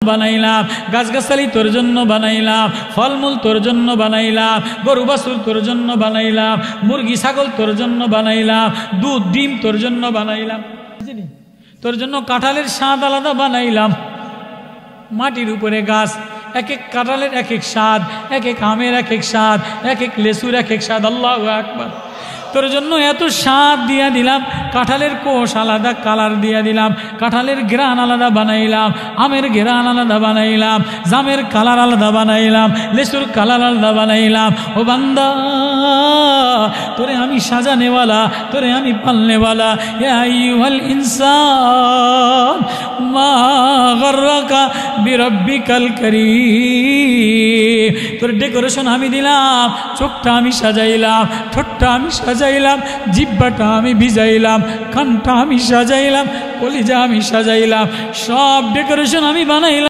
বানাইলাম, গাছগাছালি তোর জন্য বানাইলাম, ফলমূল তোর জন্য বানাইলাম, গরু বাছুর তোর জন্য বানাইলাম, মুরগি ছাগল তোর জন্য বানাইলাম, দুধ ডিম তোর জন্য বানাইলাম, তোর জন্য কাঁঠালের স্বাদ আলাদা বানাইলাম। মাটির উপরে গাছ, এক এক কাঁঠালের এক এক স্বাদ, এক এক আমের এক এক স্বাদ, এক এক লেসুর এক এক স্বাদ। আল্লাহু আকবার। তোর জন্য এত স্বাদ দিয়া দিলাম, কাঁঠালের কোষ আলাদা কালার দিয়া দিলাম, কাঁঠালের ঘ্রাণ আলাদা বানাইলাম, আমের ঘ্রাণ আলাদা বানাইলাম, জামের কালার আলাদা বানাইলাম, লেসুর কালার আলাদা বানাইলাম। ও বান্দা, তোরে আমি সাজানেওয়ালা, তোরে আমি পালনেওয়ালা। ইয়া আইয়ুহাল ইনসান মা গাররাকা বিরাব্বিকাল কারীম। তোর ডেকোরেশন আমি দিলাম, চোখটা আমি সাজাইলাম, ঠোঁটটা আমি সাজাইলাম, জিহ্বাটা আমি ভিজাইলাম, কানটা আমি সাজাইলাম, কলিজা আমি সাজাইলাম, সব ডেকোরেশন আমি বানাইলাম।